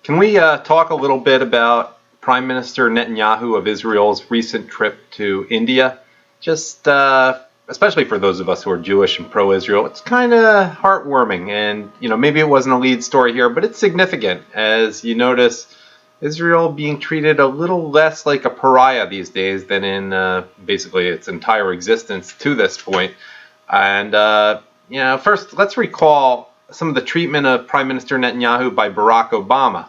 Can we talk a little bit about Prime Minister Netanyahu of Israel's recent trip to India? Just especially for those of us who are Jewish and pro-Israel, it's kind of heartwarming. And, maybe it wasn't a lead story here, but it's significant as you notice Israel being treated a little less like a pariah these days than in basically its entire existence to this point. And, first, let's recall some of the treatment of Prime Minister Netanyahu by Barack Obama.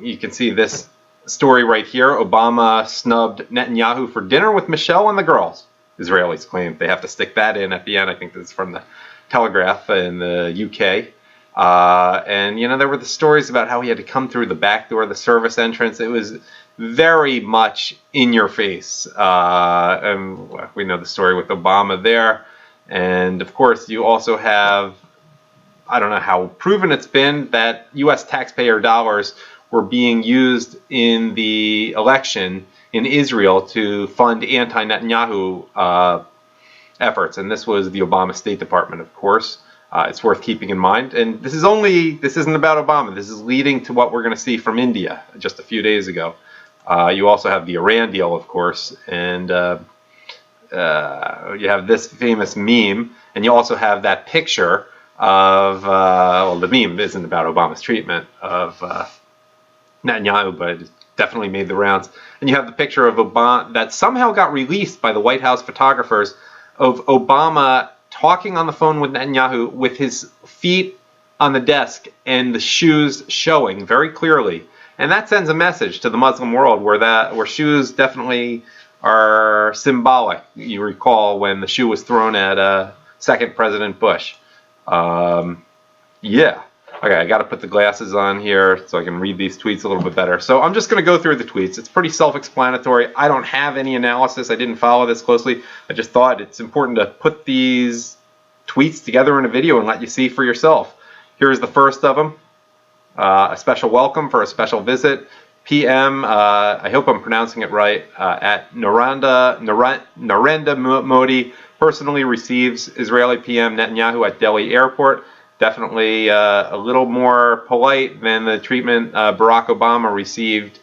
You can see this story right here. Obama snubbed Netanyahu for dinner with Michelle and the girls. Israelis claim they have to stick that in at the end. I think this is from the Telegraph in the UK. And there were the stories about how he had to come through the back door, the service entrance. It was very much in your face. And we know the story with Obama there. And of course, you also have, I don't know how proven it's been, that U.S. taxpayer dollars were being used in the election in Israel to fund anti-Netanyahu efforts. And this was the Obama State Department, of course. It's worth keeping in mind. And this isn't about Obama. This is leading to what we're going to see from India just a few days ago. You also have the Iran deal, of course. And you have this famous meme. And you also have that picture of, the meme isn't about Obama's treatment of Netanyahu, but it definitely made the rounds. And you have the picture of Obama that somehow got released by the White House photographers of Obama talking on the phone with Netanyahu with his feet on the desk and the shoes showing very clearly. And that sends a message to the Muslim world where shoes definitely are symbolic. You recall when the shoe was thrown at second President Bush. Yeah. Okay, I got to put the glasses on here so I can read these tweets a little bit better. So I'm just going to go through the tweets. It's pretty self-explanatory. I don't have any analysis. I didn't follow this closely. I just thought it's important to put these tweets together in a video and let you see for yourself. Here's the first of them. A special welcome for a special visit. PM, I hope I'm pronouncing it right, at Narendra Modi personally receives Israeli PM Netanyahu at Delhi airport. Definitely a little more polite than the treatment Barack Obama received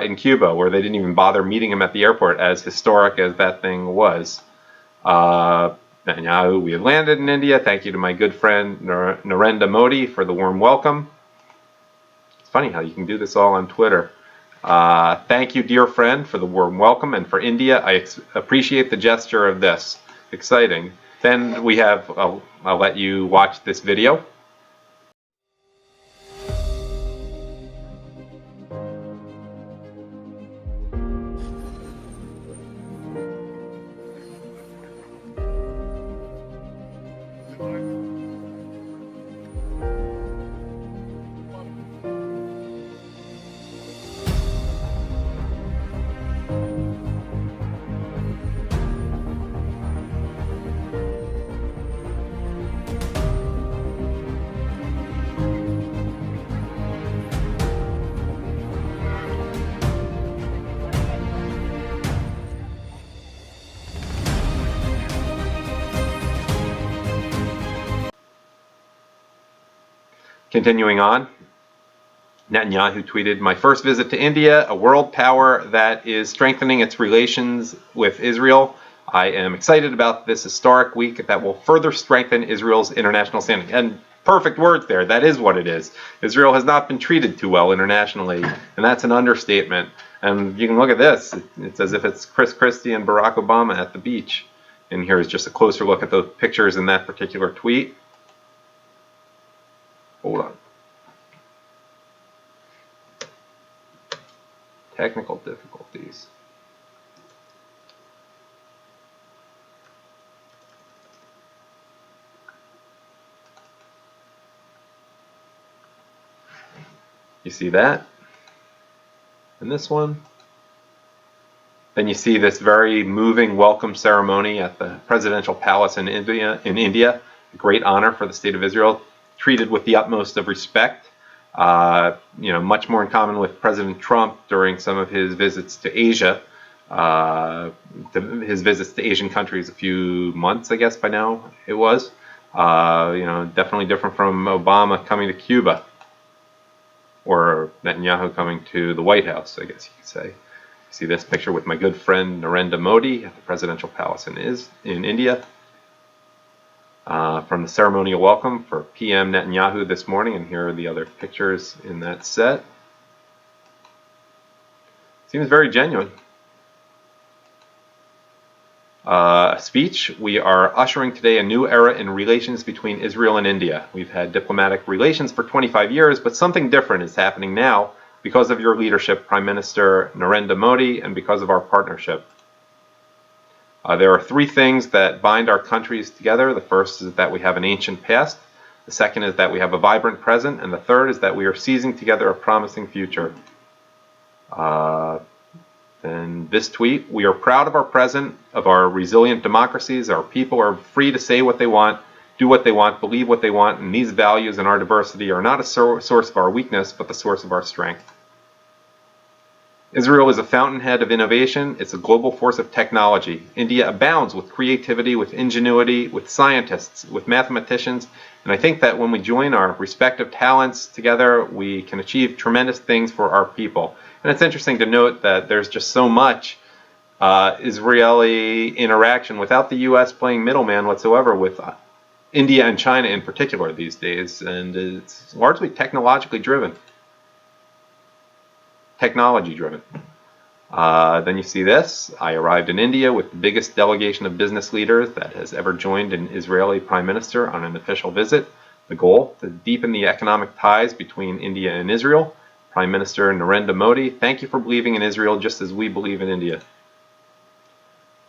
in Cuba, where they didn't even bother meeting him at the airport, as historic as that thing was. Netanyahu, we have landed in India. Thank you to my good friend Narendra Modi for the warm welcome. It's funny how you can do this all on Twitter. Thank you, dear friend, for the warm welcome, and for India, I appreciate the gesture of this. Exciting. Then we have, I'll let you watch this video. Continuing on, Netanyahu tweeted, "My first visit to India, a world power that is strengthening its relations with Israel. I am excited about this historic week that will further strengthen Israel's international standing." And perfect words there. That is what it is. Israel has not been treated too well internationally, and that's an understatement. And you can look at this. It's as if it's Chris Christie and Barack Obama at the beach. And here's just a closer look at the pictures in that particular tweet. Hold on. Technical difficulties. You see that? And this one? Then you see this very moving welcome ceremony at the presidential palace in India. A great honor for the state of Israel, treated with the utmost of respect. Much more in common with President Trump during some of his visits to Asia. His visits to Asian countries a few months, I guess by now it was. Definitely different from Obama coming to Cuba. or Netanyahu coming to the White House, I guess you could say. See this picture with my good friend Narendra Modi at the presidential palace in India. From the ceremonial welcome for PM Netanyahu this morning, and here are the other pictures in that set. Seems very genuine. Speech. We are ushering today a new era in relations between Israel and India. We've had diplomatic relations for 25 years, but something different is happening now because of your leadership, Prime Minister Narendra Modi, and because of our partnership. There are three things that bind our countries together. The first is that we have an ancient past. The second is that we have a vibrant present. And the third is that we are seizing together a promising future. And this tweet, we are proud of our present, of our resilient democracies. Our people are free to say what they want, do what they want, believe what they want, and these values and our diversity are not a source of our weakness, but the source of our strength. Israel is a fountainhead of innovation. It's a global force of technology. India abounds with creativity, with ingenuity, with scientists, with mathematicians, and I think that when we join our respective talents together, we can achieve tremendous things for our people. And it's interesting to note that there's just so much Israeli interaction without the U.S. playing middleman whatsoever with India and China in particular these days, and it's largely technology driven. Then you see this. I arrived in India with the biggest delegation of business leaders that has ever joined an Israeli prime minister on an official visit. The goal, to deepen the economic ties between India and Israel. Prime Minister Narendra Modi, thank you for believing in Israel just as we believe in India.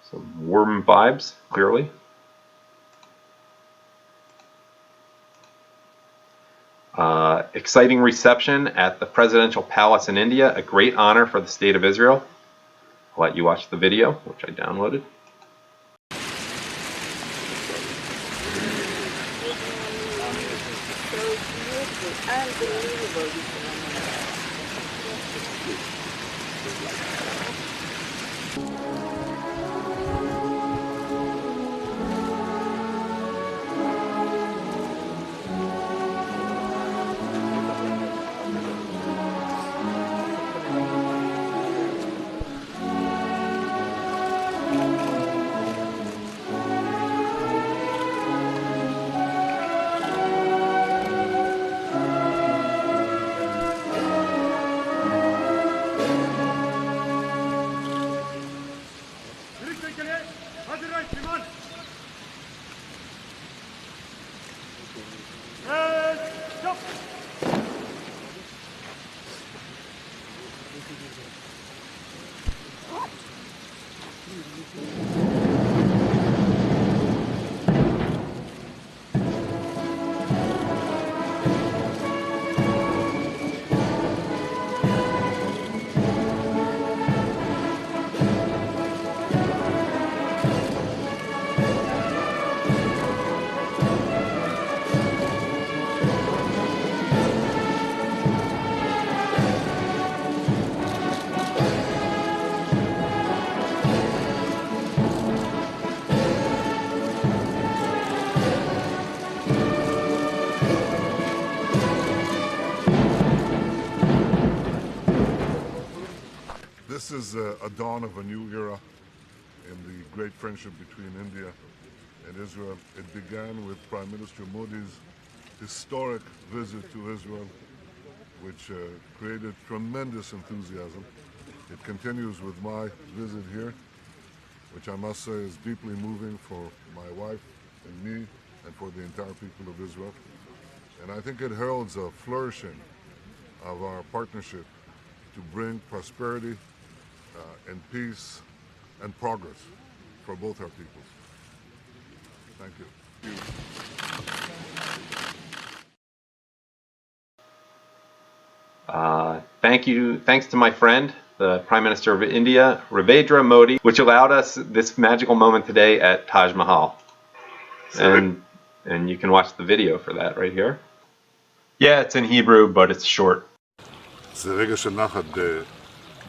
Some warm vibes, clearly. Exciting reception at the presidential palace in India, a great honor for the state of Israel. I'll let you watch the video, which I downloaded. This is a dawn of a new era in the great friendship between India and Israel. It began with Prime Minister Modi's historic visit to Israel, which created tremendous enthusiasm. It continues with my visit here, which I must say is deeply moving for my wife and me and for the entire people of Israel. And I think it heralds a flourishing of our partnership to bring prosperity and peace and progress for both our peoples. Thank you. Thanks to my friend, the Prime Minister of India, Narendra Modi, which allowed us this magical moment today at Taj Mahal. And you can watch the video for that right here. Yeah, it's in Hebrew, but it's short. זה רגע של נחת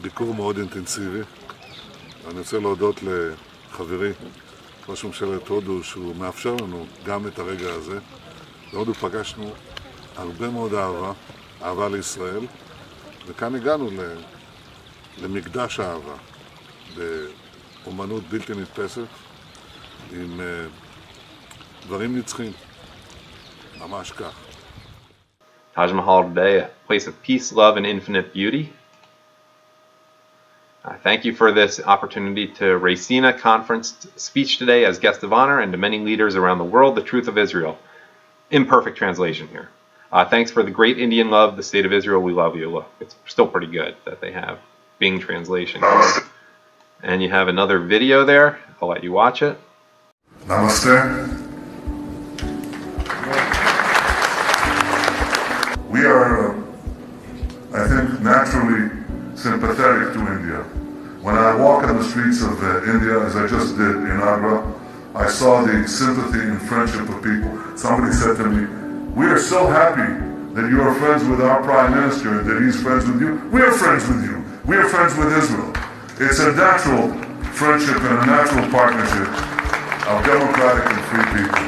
בביקור מאוד אינטנסיבי. אני רוצה להודות לחברי, ראש ממשלת הודו, שהוא מאפשר לנו גם את הרגע הזה. בהודו פגשנו הרבה מאוד אהבה, אהבה לישראל, וכאן הגענו למקדש האהבה, באומנות בלתי נתפסת, עם דברים נצחים, ממש כך. Taj Mahal today, a place of peace, love, and infinite beauty. Thank you for this opportunity to Racina Conference speech today as guest of honor, and to many leaders around the world, the truth of Israel. Imperfect translation here. Thanks for the great Indian love, the state of Israel, we love you. Look, it's still pretty good that they have Bing translation here. And you have another video there. I'll let you watch it. Namaste. We are, I think, naturally sympathetic to India. When I walk on the streets of India, as I just did in Agra, I saw the sympathy and friendship of people. Somebody said to me, "We are so happy that you are friends with our Prime Minister and that he's friends with you. We are friends with you. We are friends with Israel." It's a natural friendship and a natural partnership of democratic and free people.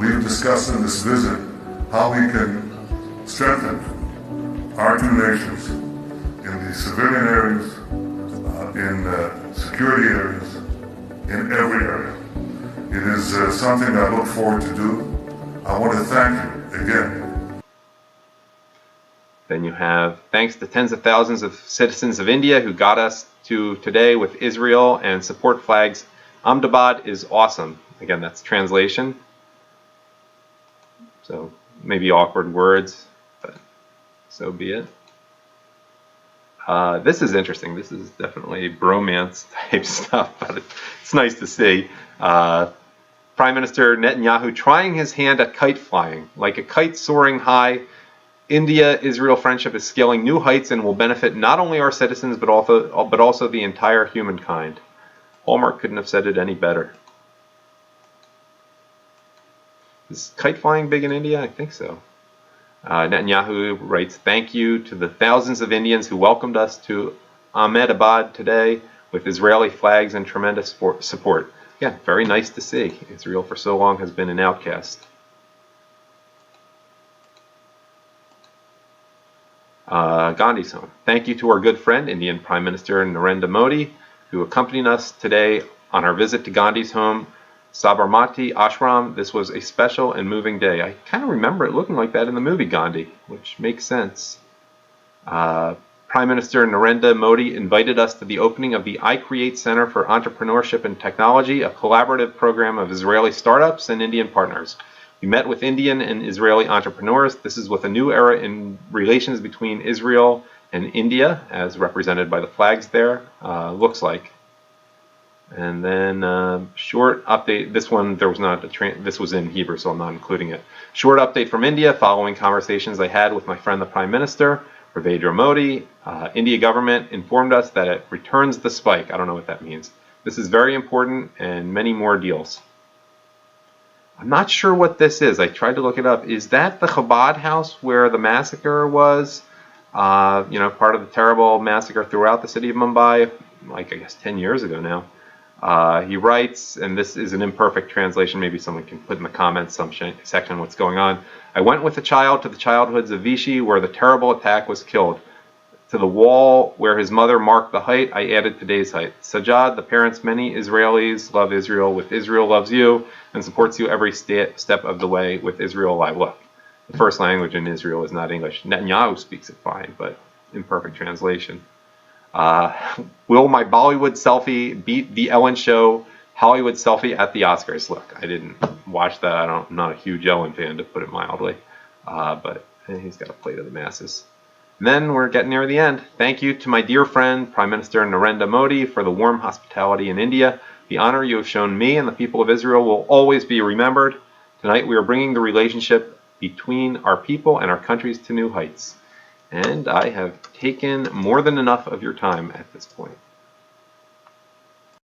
We've discussed in this visit how we can strengthen our two nations in the civilian areas, in security areas, in every area. It is something I look forward to do. I want to thank you again. Then you have thanks to tens of thousands of citizens of India who got us to today with Israel and support flags. Ahmedabad is awesome. Again, that's translation. So maybe awkward words, but so be it. This is interesting. This is definitely bromance type stuff, but it's nice to see. Prime Minister Netanyahu trying his hand at kite flying. Like a kite soaring high, India-Israel friendship is scaling new heights and will benefit not only our citizens, but also the entire humankind. Hallmark couldn't have said it any better. Is kite flying big in India? I think so. Netanyahu writes, "Thank you to the thousands of Indians who welcomed us to Ahmedabad today with Israeli flags and tremendous support." Again, very nice to see. Israel for so long has been an outcast. Gandhi's home. "Thank you to our good friend, Indian Prime Minister Narendra Modi, who accompanied us today on our visit to Gandhi's home, Sabarmati Ashram. This was a special and moving day." I kind of remember it looking like that in the movie Gandhi, which makes sense. Prime Minister Narendra Modi invited us to the opening of the iCreate Center for Entrepreneurship and Technology, a collaborative program of Israeli startups and Indian partners. We met with Indian and Israeli entrepreneurs. This is with a new era in relations between Israel and India, as represented by the flags there, looks like. And then short update. This one, there was not this was in Hebrew, so I'm not including it. Short update from India following conversations I had with my friend, the Prime Minister, Narendra Modi. India government informed us that it returns the spike. I don't know what that means. This is very important and many more deals. I'm not sure what this is. I tried to look it up. Is that the Chabad house where the massacre was? Part of the terrible massacre throughout the city of Mumbai, like I guess 10 years ago now. He writes, and this is an imperfect translation, maybe someone can put in the comments section what's going on. "I went with the child to the childhoods of Vichy where the terrible attack was killed. To the wall where his mother marked the height, I added today's height. Sajad, the parents, many Israelis love Israel with Israel loves you and supports you every step of the way with Israel alive." Look, the first language in Israel is not English. Netanyahu speaks it fine, but imperfect translation. "Will my Bollywood selfie beat the Ellen Show Hollywood selfie at the Oscars?" Look, I didn't watch that. I'm not a huge Ellen fan, to put it mildly. But he's got to play to the masses. And then we're getting near the end. "Thank you to my dear friend, Prime Minister Narendra Modi, for the warm hospitality in India. The honor you have shown me and the people of Israel will always be remembered. Tonight we are bringing the relationship between our people and our countries to new heights." And I have taken more than enough of your time at this point.